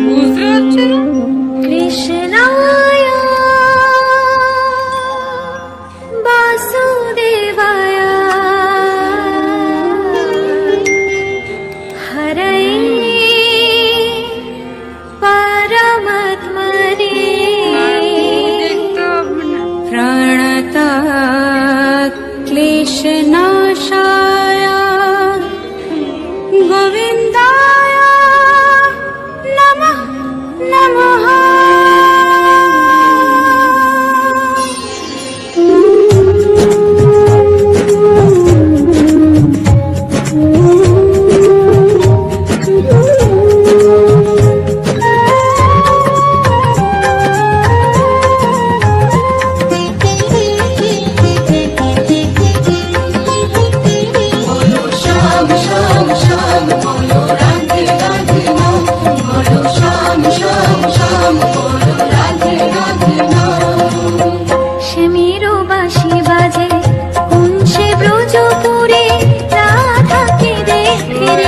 বুঝতে পারছি না। কৃষ্ণায় বাসুদেবায় হরয়ে পরমাত্মনে দেখতে হবে না। প্রণতাৎ ক্লেশনাশায় গোবিন্দায় নমঃ নমঃ। শ্যামেরও বাঁশি বাজে কোন সে ব্রজপুরে, রাধাকে দেখে রে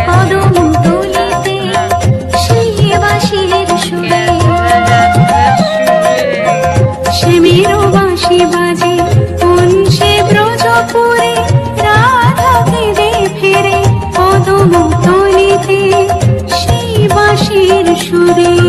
কদম তলিতে সেই বাঁশির সুরে। শ্যামেরও বাঁশি বাজে কোন সে ব্রজপুরে, রাধাকে দেখে রে কদম তলিতে সেই বাঁশির সুরে।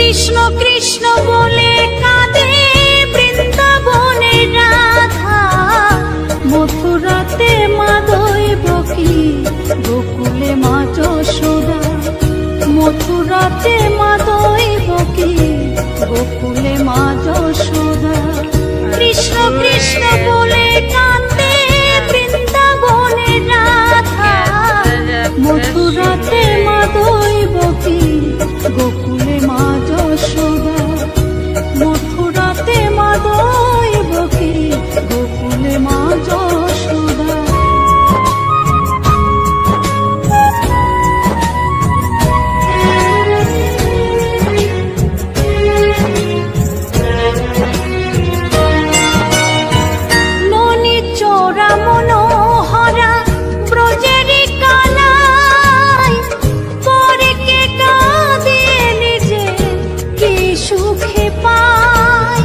কৃষ্ণ কৃষ্ণ বলে কাঁদে বৃন্দাবনের রাধা, মথুরাতে মা দৈবকী, গোকুলে মা যশোদা। মথুরাতে মা দৈবকী, গোকুলে মা যশোদা। কৃষ্ণ কৃষ্ণ বলে কাঁদে বৃন্দাবনের রাধা, মথুরাতে মা দৈবকী, গোকুলে মা যশোদা। মথুরাতে মা দৈবকী, গোকুলে মা যশোদা। ননি চোরা মনোহরা ব্রজেরি কানাই, পরে কে কাঁদিয়ে নিজে কি সুখে পায়।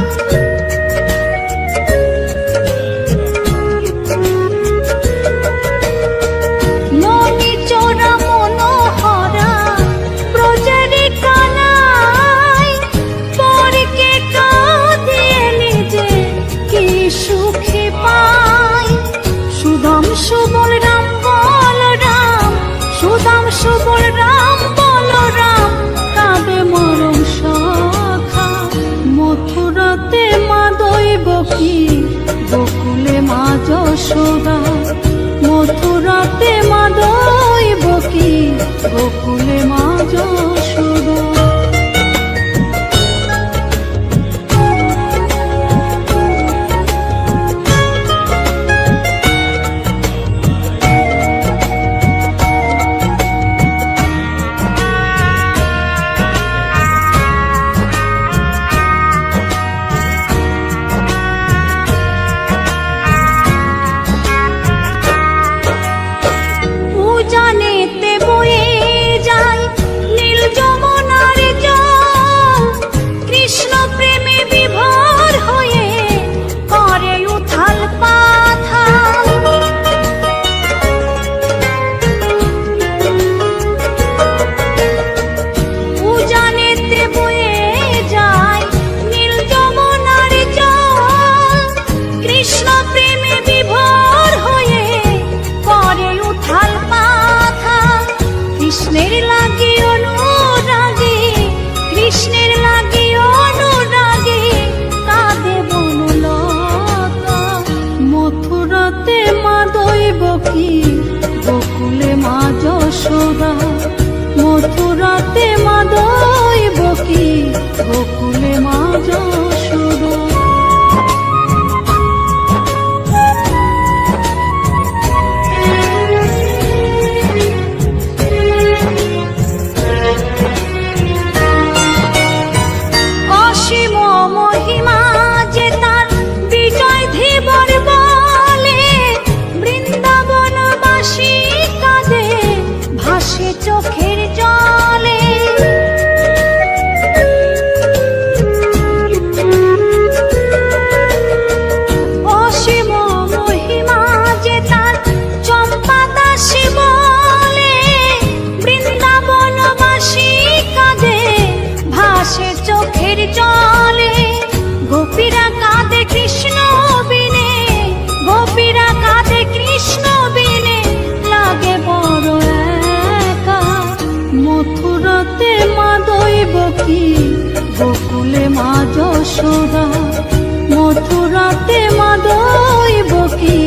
ননি চোরা মনোহরা ব্রজেরি কানাই, পরে কে কাঁদিয়ে নিজে কি সুখে পায়। সুদাম সুবল রাম বলরাম, সুদাম সুবল রাম বলরাম, কাঁদে মরম সখা। মথুরাতে মা দৈবকী, গোকুলে মা যশোদা। মথুরাতে মা দৈবকী, গোকুলে মা যশোদা। উজানেতে বয়ে যায় নীল যমুনার জল, কৃষ্ণ প্রেমে বিভোর হয়ে করে উথাল পাথাল। উজানেতে বয়ে যায় নীল যমুনার জল, কৃষ্ণ প্রেমে বিভোর হয়ে করে উথাল পাথাল। কৃষ্ণের লাগি অনুরাগী, কৃষ্ণের লাগি অনুরাগী, কাঁদে বনলতা। মথুরাতে মা দৈবকী, গোকুলে মা যশোদা। মথুরাতে মা দৈবকী, গোকুলে মা যশোদা। অসীম মহিমা যে তার বিজয় ধীবর বলে, বৃন্দাবনবাসী কাঁদে ভাসে চোখের জলে। অসীম মহিমা যে তার চম্পা দাসী বলে, বৃন্দাবনবাসী কাঁদে ভাসে চোখের জলে। গোপীরা কাঁদে কৃষ্ণ বিনে, গোপীরা কাঁদে কৃষ্ণ বিনে, লাগে বড় একা। মথুরাতে মা দৈবকী, গোকুলে মা যশোদা। মথুরাতে মা দৈবকী,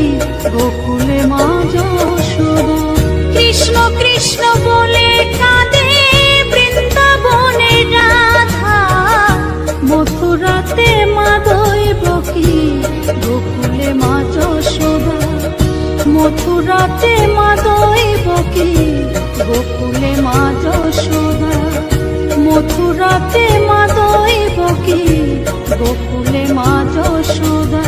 গোকুলে মা যশোদা। কৃষ্ণ কৃষ্ণ বলে কাঁদে বৃন্দাবনের রাধা, মথুরাতে মা দৈবকী, গোকুলে মা যশোদা। মথুরাতে মা দৈবকী, গোকুলে মা যশোদা। মথুরাতে মা দৈবকী, গোকুলে মা যশোদা।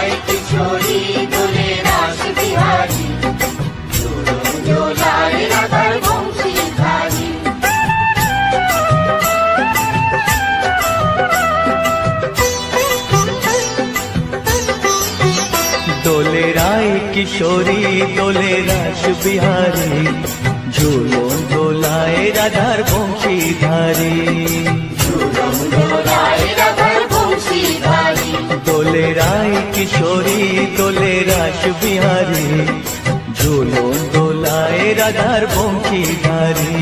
দোলায় কিশোরী দোলে রাস বিহারী, ঝুলন দোলায় রাধার বংশীধারী। দোলে রায় কিশোরী দোলে রাস বিহারী, ঝুলন দোলায় রাধার বংশীধারী। ঝুলন দোলায় রাধার বংশীধারী। দোলে রায় কিশোরী দোলে রাস বিহারী, ঝুলন দোলায় রাধার বংশীধারী।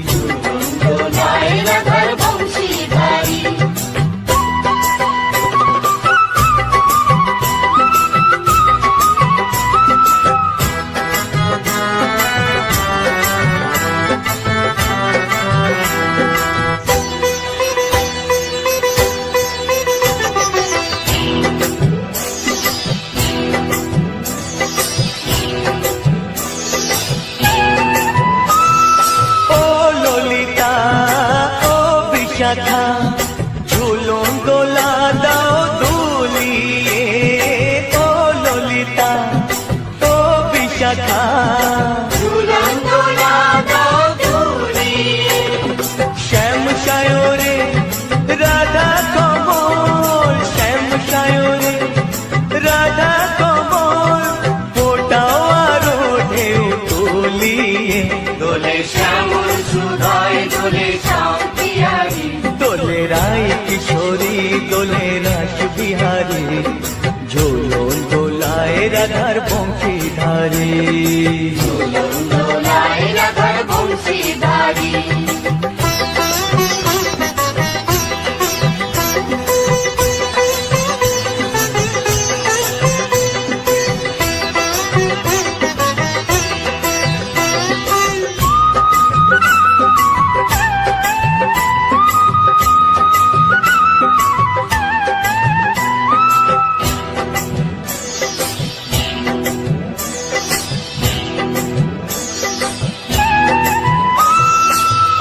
ঝুলন দোলায় রাধার বংশীধারী। ও ললিতা ও বিশাখা, ঝুলন দোলা দাও দুলিয়ে। ও ললিতা ও বিশাখা, ঝুলন দোলা দাও দুলিয়ে। শ্যাম সায়রে রাধা কমল, শ্যাম সায়রে রাধা কমল, ফোটাও আরো ঢেউ তুলিয়ে। দোলে শ্যামল সুধায় দোলে শান্তিহারি। দোলে রায় কিশোরী দোলে রাস বিহারী, ঝুলন দোলায় রাধার বংশীধারী। ঝুলন দোলায় রাধার বংশীধারী।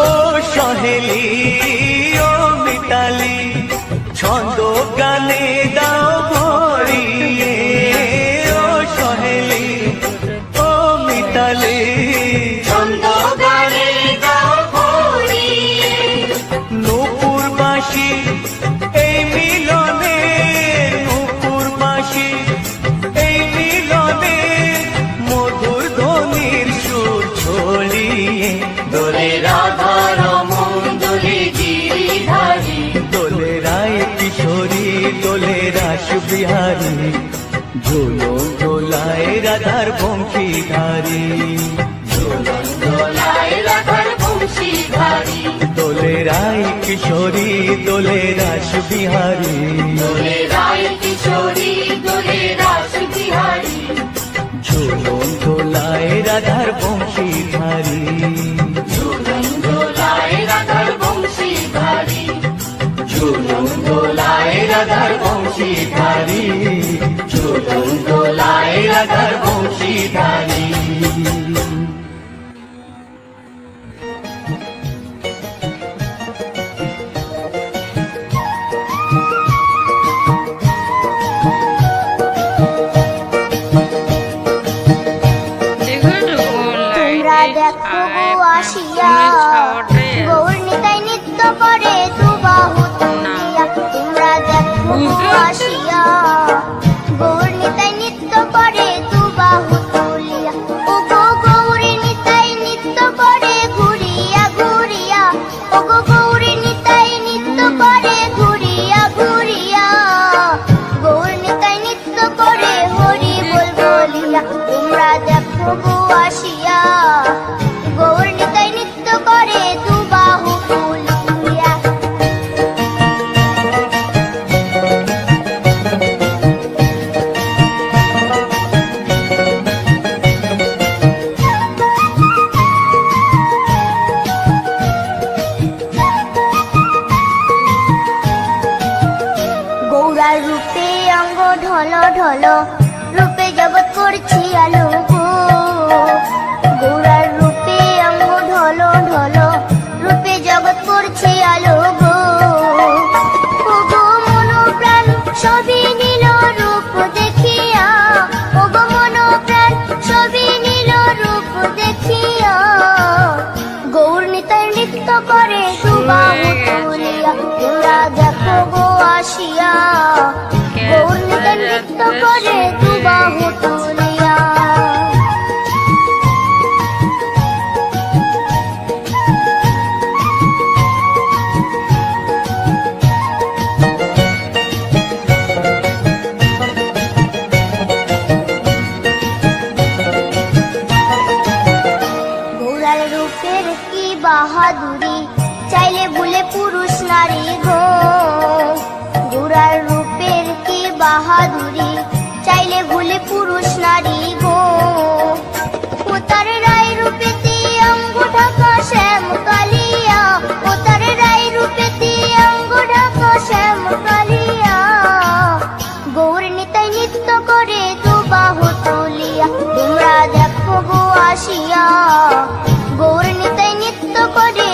ও সহেলি ও মিতালি, ছন্দ গানে দাও ভরিয়ে। ও সহেলি ও মিতালি, ছন্দ গানে দাও ভরিয়ে। নূপুর বাঁশি এই মিলনে, নূপুর বাঁশি এই মিলনে, মধুর ধ্বনির সুর ছড়িয়ে। দোলে রাধা রমন দোলে গিরিধারী। দোলে রায় কিশোরী দোলে রাস বিহারী, ঝুলন দোলায় রাধার বংশীধারী। ঝুলন দোলায় রাধার বংশীধারী। দোলে রায় কিশোরী দোলে রাস বিহারী, দোলে রায় কিশোরী দোলে রাস বিহারী। ঝুলন দোলায় রাধার বংশীধারী। ঝুলন দোলায় রাধার বংশীধারী। ঝুলন দোলায় রাধার বংশীধারী। ঝুলন দোলায় রাধার বংশীধারী। তোমরা দেখো গো আসিয়া, গৌর নিতাই নৃত্য করে দুবাহু তুলিয়া। তোমরা দেখো গো আসিয়া, গৌর নিতাই নৃত্য করে দুবাহু তুলিয়া। ও গো গৌরী নিতাই নৃত্য করে ঘুরিয়া ঘুরিয়া। ও গো গৌরী নিতাই নৃত্য করে ঘুরিয়া ঘুরিয়া। গৌর নিতাই নৃত্য করে হরি বল বলিয়া। তোমরা দেখো গো আসিয়া, গৌর নিতাই নৃত্য করে দুবাহু তুলিয়া। গৌরার রূপে অঙ্গ ঢল ঢল, রূপে জগৎ করছি আলো গো। গৌরার রূপে অঙ্গ ঢল ঢল, রূপে জগৎ করছি আলো গো। ও গো মন প্রাণ সবই নীল রূপ দে দুবাহু তুলিয়া। ঘোড়ার রূপের কি বাহাদুরি, চাইলে ভুলে পুরুষ নারী গো। ঘোড়ার রূপের কি বাহাদুরি, চাইলে ভুলে পুরুষ নারী গো। ও তার রায় রূপেতে অঙ্গ ঢাকা শ্যাম কালিয়া, ও তার রায় রূপেতে অঙ্গ ঢাকা শ্যাম কালিয়া। গৌর নিতাই নৃত্য করে দুবাহু তুলিয়া, তোমরা দেখো গো আসিয়া। গৌর নিতাই নৃত্য করে